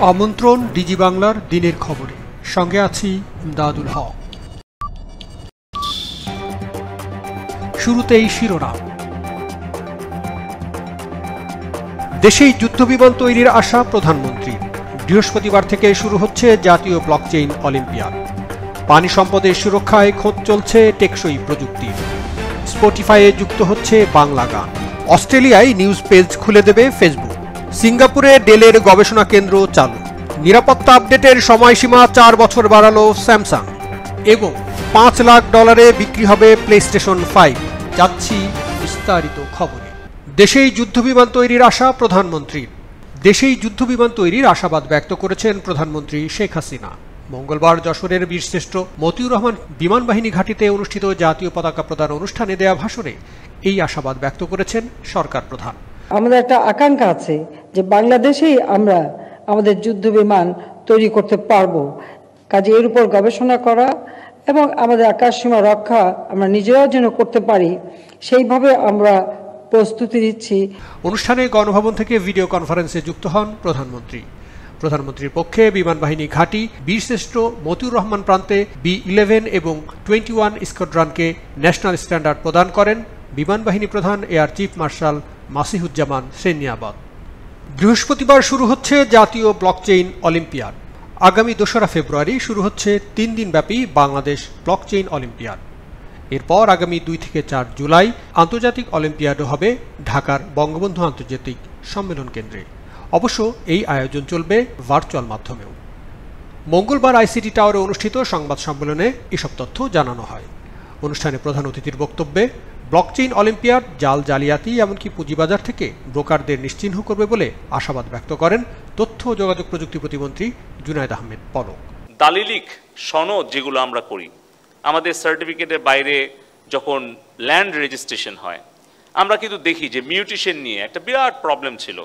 আমন্ত্রণ ডিজি বাংলার দিনের খবরে, সঙ্গে আছি ইমদাদুল হক। শুরুতেই শিরোনাম। দেশেই যুদ্ধবিমান তৈরির আশা প্রধানমন্ত্রীর। বৃহস্পতিবার থেকে শুরু হচ্ছে জাতীয় ব্লকচেইন অলিম্পিয়াড। পানি সম্পদের সুরক্ষায় খোঁজ চলছে টেকসই প্রযুক্তির। স্পটিফাইয়ে যুক্ত হচ্ছে বাংলা গান। অস্ট্রেলিয়ায় নিউজ পেজ খুলে দেবে ফেসবুক। সিঙ্গাপুরে ডেলের গবেষণা কেন্দ্র চালু। নিরাপত্তা আপডেটের সময়সীমা 4 বছর বাড়ালো স্যামসাং। এবং $5 লাখ বিক্রি হবে প্লেস্টেশন 5। যাচ্ছি বিস্তারিত খবরে। দেশেই যুদ্ধবিমান তৈরির আশা প্রধানমন্ত্রীর। দেশেই যুদ্ধবিমান তৈরির আশাবাদ ব্যক্ত করেছেন প্রধানমন্ত্রী শেখ হাসিনা। মঙ্গলবার যশোরের বীরশ্রেষ্ঠ মতিউর রহমান বিমান বাহিনী ঘাঁটিতে অনুষ্ঠিত জাতীয় পতাকা প্রদান অনুষ্ঠানে দেয়া ভাষণে এই আশাবাদ ব্যক্ত করেছেন সরকার প্রধান। আমাদের একটা আকাঙ্ক্ষা আছে যে বাংলাদেশেই আমরা আমাদের যুদ্ধ বিমান তৈরি করতে পারবো। কাজে এর উপর গবেষণা করা এবং আমাদের আকাশ সীমা রক্ষা আমরা নিজেরাও যেন করতে পারি, সেইভাবে আমরা প্রস্তুতি নিচ্ছি। অনুষ্ঠানে গণভবন থেকে ভিডিও কনফারেন্সে যুক্ত হন প্রধানমন্ত্রী। প্রধানমন্ত্রীর পক্ষে বিমান বাহিনী ঘাঁটি বীরশ্রেষ্ঠ মতিউর রহমান প্রান্তে B-11 এবং 21 স্কোয়াড্রনকে ন্যাশনাল স্ট্যান্ডার্ড প্রদান করেন বিমান বাহিনী প্রধান air chief marshal Masihuzzaman Serniabat. বৃহস্পতিবার শুরু হচ্ছে জাতীয় ব্লকচেইন অলিম্পিয়াড। আগামী 2রা ফেব্রুয়ারি শুরু হচ্ছে 3 দিনব্যাপী বাংলাদেশ ব্লকচেইন অলিম্পিয়াড। এরপর আগামী 2 থেকে 4 জুলাই আন্তর্জাতিক অলিম্পিয়াডও হবে ঢাকার বঙ্গবন্ধু আন্তর্জাতিক সম্মেলন কেন্দ্রে। অবশ্য এই আয়োজন চলবে ভার্চুয়াল মাধ্যমেও। মঙ্গলবার আইসিটি টাওয়ারে অনুষ্ঠিত সংবাদ সম্মেলনে এসব তথ্য জানানো হয়। অনুষ্ঠানে প্রধান অতিথির বক্তব্যে ব্লকচেইন অলিম্পিয়াড জাল জালিয়াতি এমনকি পুঁজিবাজার থেকে ব্রোকারদের নিশ্চিহ্ন করবে বলে আশাবাদ ব্যক্ত করেন তথ্য ও যোগাযোগ প্রযুক্তি প্রতিমন্ত্রী জুনায়েদ আহমেদ পলক। দালিলিক সনদ যেগুলো আমরা করি, আমাদের সার্টিফিকেটের বাইরে যখন ল্যান্ড রেজিস্ট্রেশন হয়, আমরা কিন্তু দেখি যে মিউটেশন নিয়ে একটা বিরাট প্রবলেম ছিল,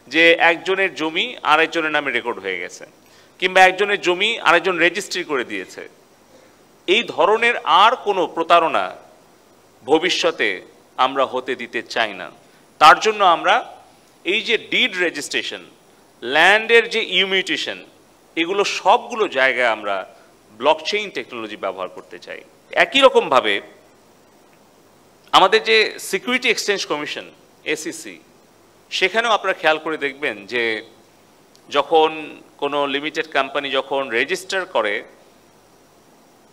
যে একজনের জমি আরেকজনের নামে রেকর্ড হয়ে গেছে, কিংবা একজনের জমি আরেকজন রেজিস্ট্রি করে দিয়েছে। এই ধরনের আর কোনো প্রতারণা ভবিষ্যতে আমরা হতে দিতে চাই না। তার জন্য আমরা এই যে ডিড রেজিস্ট্রেশন, ল্যান্ডের যে ইমিউটেশন, এগুলো সবগুলো জায়গায় আমরা ব্লকচেইন টেকনোলজি ব্যবহার করতে চাই। একই রকমভাবে আমাদের যে সিকিউরিটি এক্সচেঞ্জ কমিশন SEC, সেখানেও আপনারা খেয়াল করে দেখবেন যে যখন কোনো লিমিটেড কোম্পানি যখন রেজিস্টার করে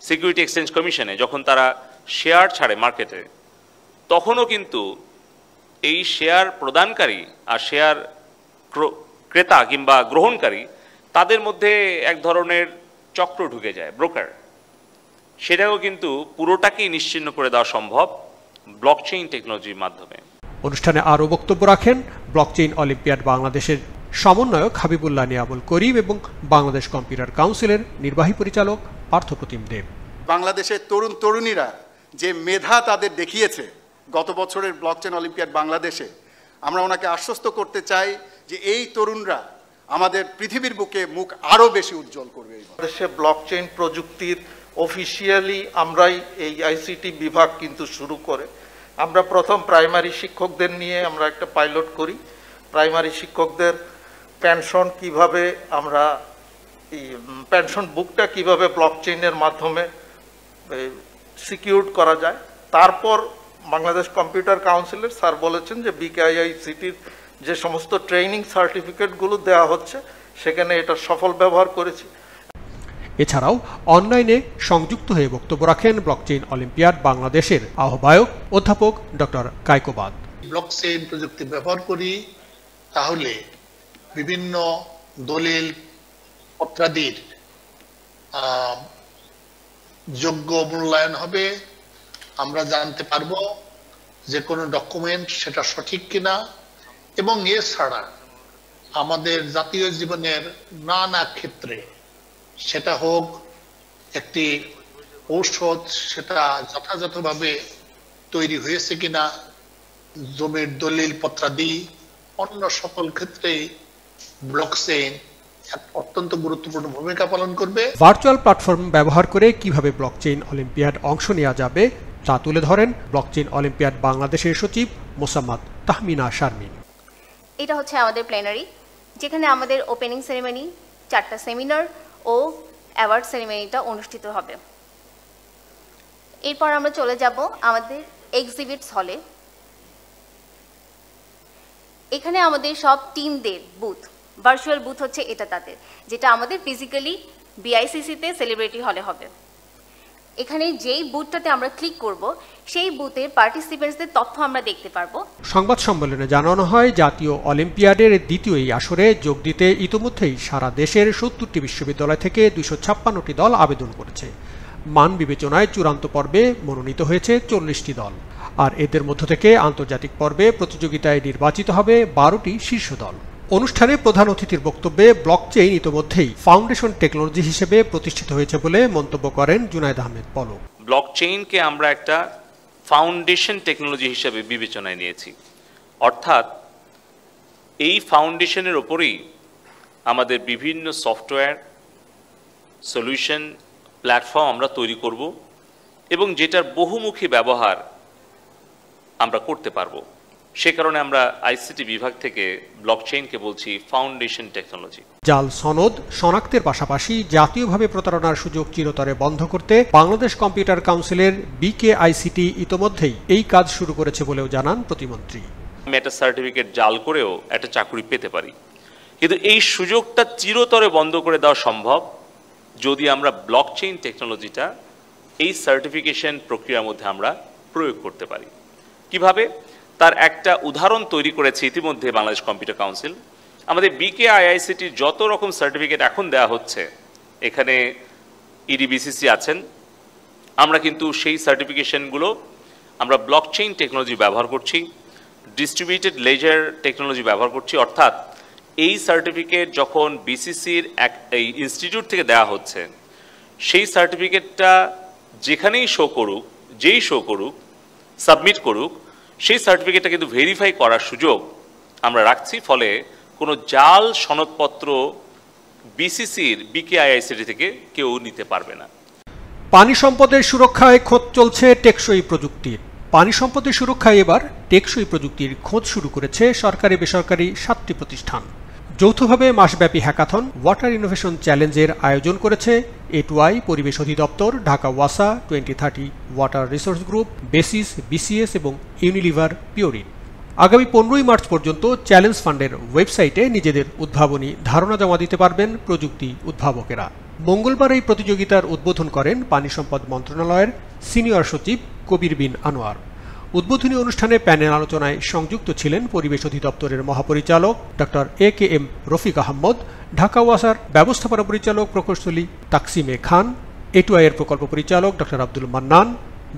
সিকিউরিটি এক্সচেঞ্জ কমিশনে, যখন তারা শেয়ার ছাড়ে মার্কেটে, তখনও কিন্তু এই শেয়ার প্রদানকারী আর শেয়ার ক্রেতা কিংবা গ্রহণকারী, তাদের মধ্যে এক ধরনের চক্র ঢুকে যায়, ব্রোকার। সেটাও কিন্তু পুরোটাকেই নিশ্চিহ্ন করে দেওয়া সম্ভব ব্লকচেইন টেকনোলজির মাধ্যমে। অনুষ্ঠানে আরও বক্তব্য রাখেন ব্লকচেইন অলিম্পিয়াড বাংলাদেশের সমন্বয়ক হাবিবুল্লাহ নিয়ামুল করিম এবং বাংলাদেশ কম্পিউটার কাউন্সিলের নির্বাহী পরিচালক পার্থপ্রতিম দেব। বাংলাদেশের তরুণ তরুণীরা যে মেধা তাদের দেখিয়েছে গত বছরের ব্লকচেইন অলিম্পিয়াড বাংলাদেশে, আমরা ওনাকে আশ্বস্ত করতে চাই যে এই তরুণরা আমাদের পৃথিবীর বুকে মুখ আরও বেশি উজ্জ্বল করবে। বাংলাদেশে ব্লকচেইন প্রযুক্তির অফিসিয়ালি আমরাই এই ICT বিভাগ কিন্তু শুরু করে, আমরা প্রথম প্রাইমারি শিক্ষকদের নিয়ে আমরা একটা পাইলট করি। প্রাইমারি শিক্ষকদের পেনশন কিভাবে আমরা এই পেনশন বুকটা কিভাবে ব্লকচেইনের মাধ্যমে সিকিউর করা যায়। তারপর বাংলাদেশ কম্পিউটার কাউন্সিলের স্যার বলেছেন যে BKIICTর যে সমস্ত ট্রেনিং সার্টিফিকেটগুলো দেওয়া হচ্ছে, সেখানে এটা সফল ব্যবহার করেছি। এছাড়াও অনলাইনে সংযুক্ত হয়ে বক্তব্য রাখেন ব্লকচেইন অলিম্পিয়াড বাংলাদেশের আহ্বায়ক অধ্যাপক ডক্টর কায়কোবাদ। ব্লকচেইন প্রযুক্তি ব্যবহার করি, তাহলে বিভিন্ন দলিল পত্রাদির যোগ্য মূল্যায়ন হবে। আমরা জানতে পারবো যে কোনো ডকুমেন্ট সেটা সঠিক কিনা, এবং এছাড়া আমাদের জাতীয় জীবনের নানা ক্ষেত্রে, সেটা হোক একটি ঔষধ, সেটা যথাযথভাবে তৈরি হয়েছে কিনা, জমির দলিল পত্রাদি, অন্য সকল ক্ষেত্রেই ব্লকচেইন অত্যন্ত গুরুত্বপূর্ণ ভূমিকা পালন করবে। ভার্চুয়াল প্ল্যাটফর্ম ব্যবহার করে কিভাবে ব্লকচেইন অলিম্পিয়াড অংশ নেওয়া যাবে তা তুলে ধরেন ব্লকচেইন অলিম্পিয়াড বাংলাদেশের সচিব মোসাম্মদ তাহমিনা শারমিন। এটা হচ্ছে আমাদের প্লেনারি, যেখানে আমাদের ওপেনিং সেরেমনি, 4টা সেমিনার ও অ্যাওয়ার্ড সেরেমনিটা অনুষ্ঠিত হবে। এরপর আমরা চলে যাব আমাদের এক্সিবিটস হলে। এখানে আমাদের সব টিমদের বুথ, ভার্চুয়াল বুথ হচ্ছে এটা তাদের, যেটা আমাদের ফিজিক্যালি বিআইসিসিতে সেলিব্রিটি হলে হবে। এখানে যেই বুথটাতে আমরা ক্লিক করব সেই বুথের পার্টিসিপেন্টসদের তথ্য আমরা দেখতে পারবো। সংবাদ সম্মেলনে জানানো হয়, জাতীয় অলিম্পিয়াডের দ্বিতীয় এই আসরে যোগ দিতে ইতোমধ্যেই সারা দেশের 70টি বিশ্ববিদ্যালয় থেকে 256টি দল আবেদন করেছে। মান বিবেচনায় চূড়ান্ত পর্বে মনোনীত হয়েছে 40টি দল, আর এদের মধ্য থেকে আন্তর্জাতিক পর্বে প্রতিযোগিতায় নির্বাচিত হবে 12টি শীর্ষ দল। অনুষ্ঠানে প্রধান অতিথির বক্তব্যে ব্লকচেইন ইতোমধ্যেই ফাউন্ডেশন টেকনোলজি হিসেবে প্রতিষ্ঠিত হয়েছে বলে মন্তব্য করেন জুনায়েদ আহমেদ পলক। ব্লকচেইনকে আমরা একটা ফাউন্ডেশন টেকনোলজি হিসেবে বিবেচনায় নিয়েছি, অর্থাৎ এই ফাউন্ডেশনের ওপরেই আমাদের বিভিন্ন সফটওয়্যার, সলিউশন, প্ল্যাটফর্ম আমরা তৈরি করব এবং যেটার বহুমুখী ব্যবহার আমরা করতে পারবো। সে কারণে আমরা আইসিটি বিভাগ থেকে ব্লকচেইনকে বলছি ফাউন্ডেশন টেকনোলজি। জাল সনদ শনাক্তের পাশাপাশি জাতীয়ভাবে প্রতারণার সুযোগ চিরতরে বন্ধ করতে বাংলাদেশ কম্পিউটার কাউন্সিলের বিকেআইসিটি ইতোমধ্যেই এই কাজ শুরু করেছে বলেও জানান প্রতিমন্ত্রী। আমি একটা সার্টিফিকেট জাল করেও একটা চাকরি পেতে পারি, কিন্তু এই সুযোগটা চিরতরে বন্ধ করে দেওয়া সম্ভব যদি আমরা ব্লকচেইন টেকনোলজিটা এই সার্টিফিকেশন প্রক্রিয়ার মধ্যে আমরা প্রয়োগ করতে পারি। কিভাবে? তার একটা উদাহরণ তৈরি করেছে ইতিমধ্যে বাংলাদেশ কম্পিউটার কাউন্সিল। আমাদের বিকেআইআইসিটির যত রকম সার্টিফিকেট এখন দেওয়া হচ্ছে, এখানে ইডিবিসিসি আছেন, আমরা কিন্তু সেই সার্টিফিকেশনগুলো আমরা ব্লকচেইন টেকনোলজি ব্যবহার করছি, ডিস্ট্রিবিউটেড লেজার টেকনোলজি ব্যবহার করছি। অর্থাৎ এই সার্টিফিকেট যখন বিসিসির এই ইনস্টিটিউট থেকে দেওয়া হচ্ছে, সেই সার্টিফিকেটটা যেখানেই শো করুক, যেই শো করুক, সাবমিট করুক, সেই সার্টিফিকেটটা কিন্তু ভেরিফাই করার সুযোগ আমরা রাখছি। ফলে কোনো জাল সনদপত্র বিসিসির বিকেআইআইসিটি থেকে কেউ নিতে পারবে না। পানি সম্পদের সুরক্ষায় খোঁজ চলছে টেকসই প্রযুক্তির। পানি সম্পদের সুরক্ষায় এবার টেকসই প্রযুক্তির খোঁজ শুরু করেছে সরকারি বেসরকারি 7টি প্রতিষ্ঠান। যৌথভাবে মাসব্যাপী হ্যাকাথন ওয়াটার ইনোভেশন চ্যালেঞ্জের আয়োজন করেছে এটুআই, পরিবেশ অধিদপ্তর, ঢাকা ওয়াসা, 2030 water resource group, BASIS, BCS এবং ইউনিলিভার পিওরিন। আগামী 15ই মার্চ পর্যন্ত চ্যালেঞ্জ ফান্ডের ওয়েবসাইটে নিজেদের উদ্ভাবনী ধারণা জমা দিতে পারবেন প্রযুক্তি উদ্ভাবকেরা। মঙ্গলবার এই প্রতিযোগিতার উদ্বোধন করেন পানি সম্পদ মন্ত্রণালয়ের সিনিয়র সচিব কবির বিন আনোয়ার। উদ্বোধনী অনুষ্ঠানে প্যানেল আলোচনায় সংযুক্ত ছিলেন পরিবেশ অধিদপ্তরের মহাপরিচালক ডক্টর AKM রফিক আহমদ, ঢাকা ওয়াসার ব্যবস্থাপনা পরিচালক প্রকৌশলী তাকসিমে খান, এটুআইয়ের প্রকল্প পরিচালক ডক্টর আব্দুল মান্নান,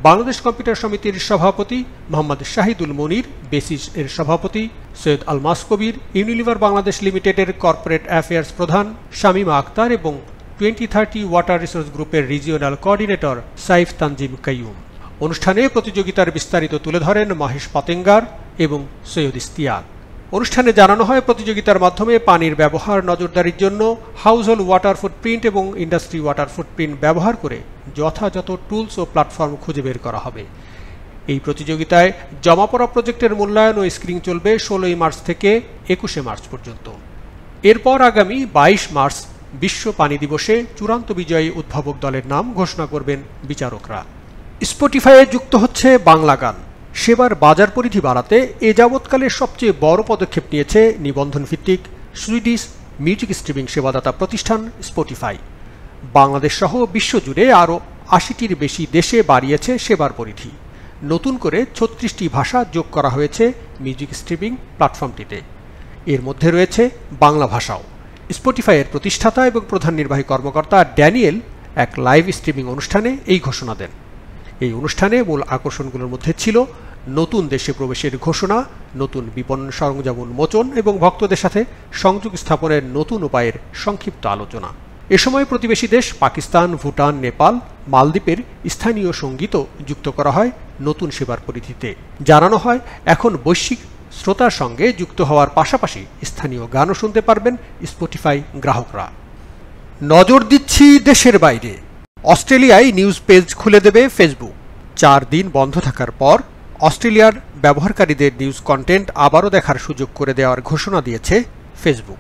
বাংলাদেশ কম্পিউটার সমিতির সভাপতি মোহাম্মদ শাহিদুল মনির, বেসিস এর সভাপতি সৈয়দ আলমাস কবির, ইউনিলিভার বাংলাদেশ লিমিটেডের কর্পোরেট অ্যাফেয়ার্স প্রধান শামিমা আক্তার এবং 2030 ওয়াটার রিসোর্স গ্রুপের রিজিওনাল কোঅর্ডিনেটর সাইফ তানজিম কাইয়ুম। অনুষ্ঠানে প্রতিযোগিতার বিস্তারিত তুলে ধরেন মহেশ পাতেঙ্গার এবং সৈয়দ ইস্তিয়াক। অনুষ্ঠানে জানানো হয়, প্রতিযোগিতার মাধ্যমে পানির ব্যবহার নজরদারির জন্য হাউসহোল্ড ওয়াটার ফুটপ্রিন্ট এবং ইন্ডাস্ট্রি ওয়াটার ফুটপ্রিন্ট ব্যবহার করে যথাযথ টুলস ও প্ল্যাটফর্ম খুঁজে বের করা হবে। এই প্রতিযোগিতায় জমা পড়া প্রজেক্টের মূল্যায়ন ও স্ক্রিনিং চলবে 16ই মার্চ থেকে 21শে মার্চ পর্যন্ত। এরপর আগামী 22 মার্চ বিশ্ব পানি দিবসে চূড়ান্ত বিজয়ী উদ্ভাবক দলের নাম ঘোষণা করবেন বিচারকরা। স্পটিফাইয়ে যুক্ত হচ্ছে বাংলা গান। সেবার বাজার পরিধি বাড়াতে এ যাবৎকালের সবচেয়ে বড় পদক্ষেপ নিয়েছে নিবন্ধন ভিত্তিক সুইডিশ মিউজিক স্ট্রিমিং সেবাদাতা প্রতিষ্ঠান স্পটিফাই। বাংলাদেশ সহ বিশ্বজুড়ে আরও 80টির বেশি দেশে বাড়িয়েছে সেবার পরিধি। নতুন করে 36টি ভাষা যোগ করা হয়েছে মিউজিক স্ট্রিমিং প্ল্যাটফর্মটিতে। এর মধ্যে রয়েছে বাংলা ভাষাও। স্পটিফাইয়ের প্রতিষ্ঠাতা এবং প্রধান নির্বাহী কর্মকর্তা ড্যানিয়েল এক লাইভ স্ট্রিমিং অনুষ্ঠানে এই ঘোষণা দেন। এই অনুষ্ঠানে মূল আকর্ষণগুলোর মধ্যে ছিল নতুন দেশে প্রবেশের ঘোষণা, নতুন বিপণন সরঞ্জাম উন্মোচন এবং ভক্তদের সাথে সংযোগ স্থাপনের নতুন উপায়ের সংক্ষিপ্ত আলোচনা। এ সময় প্রতিবেশী দেশ পাকিস্তান, ভুটান, নেপাল, মালদ্বীপের স্থানীয় সঙ্গীতও যুক্ত করা হয় নতুন সেবার পরিধিতে। জানানো হয়, এখন বৈশ্বিক শ্রোতার সঙ্গে যুক্ত হওয়ার পাশাপাশি স্থানীয় গানও শুনতে পারবেন স্পটিফাই গ্রাহকরা। নজর দিচ্ছি দেশের বাইরে। অস্ট্রেলিয়ায় নিউজ পেজ খুলে দেবে ফেসবুক। 4 দিন বন্ধ থাকার পর অস্ট্রেলিয়ার ব্যবহারকারীদের নিউজ কন্টেন্ট আবারও দেখার সুযোগ করে দেওয়ার ঘোষণা দিয়েছে ফেসবুক।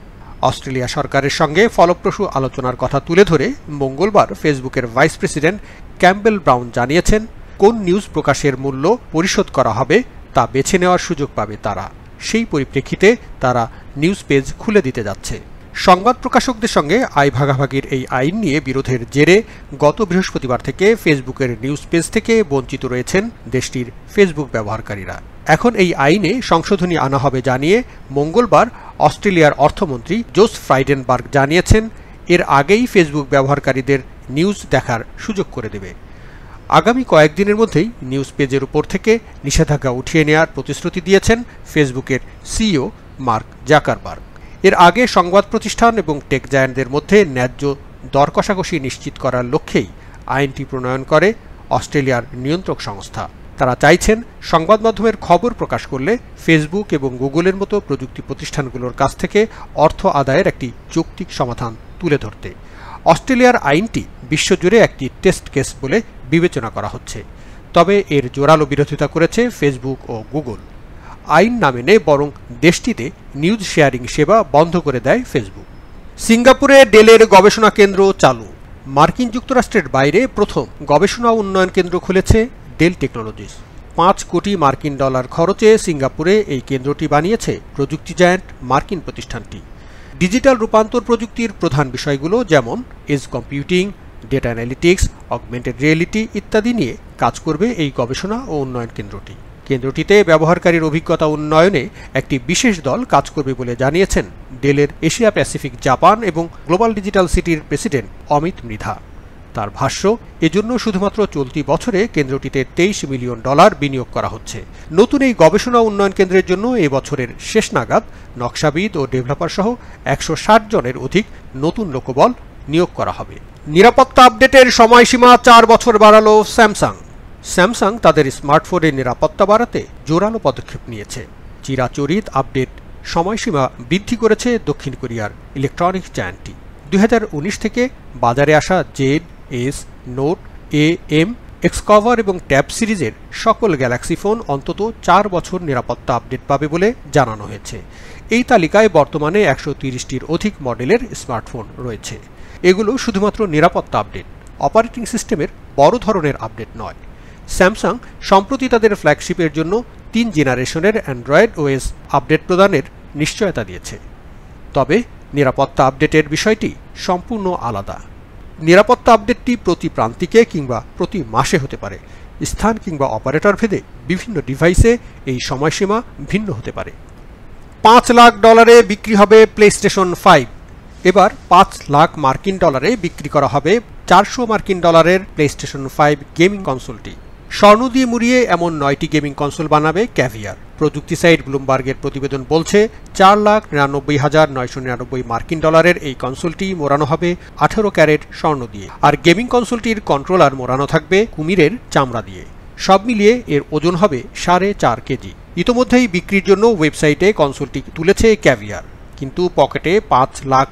অস্ট্রেলিয়া সরকারের সঙ্গে ফলপ্রসূ আলোচনার কথা তুলে ধরে মঙ্গলবার ফেসবুকের ভাইস প্রেসিডেন্ট ক্যাম্পবেল ব্রাউন জানিয়েছেন, কোন নিউজ প্রকাশের মূল্য পরিশোধ করা হবে তা বেছে নেওয়ার সুযোগ পাবে তারা। সেই পরিপ্রেক্ষিতে তারা নিউজ পেজ খুলে দিতে যাচ্ছে। সংবাদ প্রকাশকদের সঙ্গে আয় ভাগাভাগির এই আইন নিয়ে বিরোধের জেরে গত বৃহস্পতিবার থেকে ফেসবুকের নিউজ পেজ থেকে বঞ্চিত রয়েছেন দেশটির ফেসবুক ব্যবহারকারীরা। এখন এই আইনে সংশোধনী আনা হবে জানিয়ে মঙ্গলবার অস্ট্রেলিয়ার অর্থমন্ত্রী জোস ফ্রাইডেনবার্গ জানিয়েছেন, এর আগেই ফেসবুক ব্যবহারকারীদের নিউজ দেখার সুযোগ করে দেবে। আগামী কয়েকদিনের মধ্যেই নিউজ পেজের উপর থেকে নিষেধাজ্ঞা উঠিয়ে নেওয়ার প্রতিশ্রুতি দিয়েছেন ফেসবুকের সিইও মার্ক জাকারবার্গ। এর আগে সংবাদ প্রতিষ্ঠান এবং টেক জায়ান্টদের মধ্যে ন্যায্য দর কষাকষি নিশ্চিত করার লক্ষ্যেই আইনটি প্রণয়ন করে অস্ট্রেলিয়ার নিয়ন্ত্রক সংস্থা। তারা চাইছেন সংবাদ মাধ্যমের খবর প্রকাশ করলে ফেসবুক এবং গুগলের মতো প্রযুক্তি প্রতিষ্ঠানগুলোর কাছ থেকে অর্থ আদায়ের একটি যৌক্তিক সমাধান তুলে ধরতে। অস্ট্রেলিয়ার আইনটি বিশ্বজুড়ে একটি টেস্ট কেস বলে বিবেচনা করা হচ্ছে, তবে এর জোরালো বিরোধিতা করেছে ফেসবুক ও গুগল। আইন না মেনে বরং দেশটিতে নিউজ শেয়ারিং সেবা বন্ধ করে দেয় ফেসবুক। সিঙ্গাপুরে ডেলের গবেষণা কেন্দ্র চালু। মার্কিন যুক্তরাষ্ট্রের বাইরে প্রথম গবেষণা উন্নয়ন কেন্দ্র খুলেছে ডেল টেকনোলজিস। 5 কোটি মার্কিন ডলার খরচে সিঙ্গাপুরে এই কেন্দ্রটি বানিয়েছে প্রযুক্তি জায়ান্ট মার্কিন প্রতিষ্ঠানটি। ডিজিটাল রূপান্তর প্রযুক্তির প্রধান বিষয়গুলো যেমন edge computing, data analytics, augmented reality ইত্যাদি নিয়ে কাজ করবে এই গবেষণা ও উন্নয়ন কেন্দ্রটি। কেন্দ্রটিতে ব্যবহারকারীর অভিজ্ঞতা উন্নয়নে একটি বিশেষ দল কাজ করবে বলে জানিয়েছেন ডেলের এশিয়া প্যাসিফিক, জাপান এবং গ্লোবাল ডিজিটাল সিটির প্রেসিডেন্ট অমিত মৃধা। তার ভাষ্য, এজন্য শুধুমাত্র চলতি বছরে কেন্দ্রটিতে $23 মিলিয়ন বিনিয়োগ করা হচ্ছে। নতুন এই গবেষণা উন্নয়ন কেন্দ্রের জন্য এবছরের শেষ নাগাদ নকশাবিদ ও ডেভেলপার সহ 160 জনের অধিক নতুন লোকবল নিয়োগ করা হবে। নিরাপত্তা আপডেটের সময়সীমা 4 বছর বাড়ালো স্যামসাং। স্যামসাং তাদের স্মার্টফোনের নিরাপত্তা বাড়াতে জোরালো পদক্ষেপ নিয়েছে। চিরাচরিত আপডেট সময়সীমা বৃদ্ধি করেছে দক্ষিণ কোরিয়ার ইলেকট্রনিক্স জায়ান্টটি। 2019 থেকে বাজারে আসা জেড, এস, নোট, এম, এক্সকভার এবং ট্যাব সিরিজের সকল গ্যালাক্সি ফোন অন্তত 4 বছর নিরাপত্তা আপডেট পাবে বলে জানানো হয়েছে। এই তালিকায় বর্তমানে 130টির অধিক মডেলের স্মার্টফোন রয়েছে। এগুলো শুধুমাত্র নিরাপত্তা আপডেট, অপারেটিং সিস্টেমের বড় ধরনের আপডেট নয়। স্যামসাং সম্প্রতি তাদের ফ্ল্যাগশিপের জন্য 3 জেনারেশনের অ্যান্ড্রয়েড ওএস আপডেট প্রদানের নিশ্চয়তা দিয়েছে। তবে নিরাপত্তা আপডেটের বিষয়টি সম্পূর্ণ আলাদা। নিরাপত্তা আপডেটটি প্রতি প্রান্তিকে কিংবা প্রতি মাসে হতে পারে। স্থান কিংবা অপারেটর ভেদে বিভিন্ন ডিভাইসে এই সময়সীমা ভিন্ন হতে পারে। $5 লাখ বিক্রি হবে প্লেস্টেশন 5। এবার $5 লাখ মার্কিন ডলারে বিক্রি করা হবে $400 প্লেস্টেশন 5 গেমিং কনসোলটি। স্বর্ণ দিয়ে মুড়িয়ে এমন 9টি গেমিং কনসোল বানাবে ক্যাভিয়ার। প্রযুক্তি সাইট ব্লুমবার্গের প্রতিবেদন বলছে, $4,99,999 মার্কিন ডলারের এই কনসোলটি মোড়ানো হবে 18 ক্যারেট স্বর্ণ দিয়ে, আর গেমিং কনসোলটির কন্ট্রোলার মোড়ানো থাকবে কুমিরের চামড়া দিয়ে। সব মিলিয়ে এর ওজন হবে 4.5 কেজি। ইতোমধ্যেই বিক্রির জন্য ওয়েবসাইটে কনসোলটি তুলেছে ক্যাভিয়ার, কিন্তু পকেটে $5 লাখ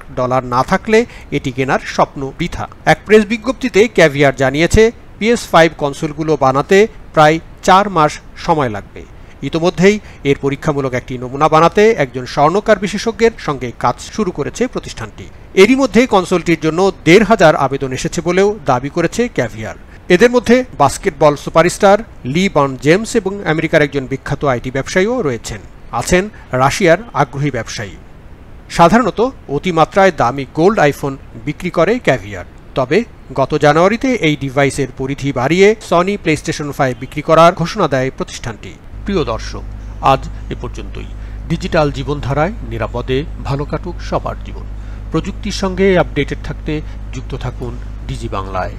না থাকলে এটি কেনার স্বপ্ন বৃথা। এক প্রেস বিজ্ঞপ্তিতে ক্যাভিয়ার জানিয়েছে, PS5 কনসোলগুলো বানাতে প্রায় 4 মাস সময় লাগবে। ইতোমধ্যেই এর পরীক্ষামূলক একটি নমুনা বানাতে একজন স্বর্ণকার বিশেষজ্ঞের সঙ্গে কাজ শুরু করেছে প্রতিষ্ঠানটি। এরই মধ্যে কনসোলটির জন্য 1,500 আবেদন এসেছে বলেও দাবি করেছে ক্যাভিয়ার। এদের মধ্যে বাস্কেটবল সুপারস্টার লিব্রন জেমস এবং আমেরিকার একজন বিখ্যাত আইটি ব্যবসায়ীও রয়েছেন। আছেন রাশিয়ার আগ্রহী ব্যবসায়ী। সাধারণত অতিমাত্রায় দামি গোল্ড আইফোন বিক্রি করে ক্যাভিয়ার। তবে গত জানুয়ারিতে এই ডিভাইসের পরিধি বাড়িয়ে সনি প্লেস্টেশন 5 বিক্রি করার ঘোষণা দেয় প্রতিষ্ঠানটি। প্রিয় দর্শক, আজ এ পর্যন্তই। ডিজিটাল জীবনধারায় নিরাপদে ভালো কাটুক সবার জীবন। প্রযুক্তির সঙ্গে আপডেটেড থাকতে যুক্ত থাকুন ডিজি বাংলায়।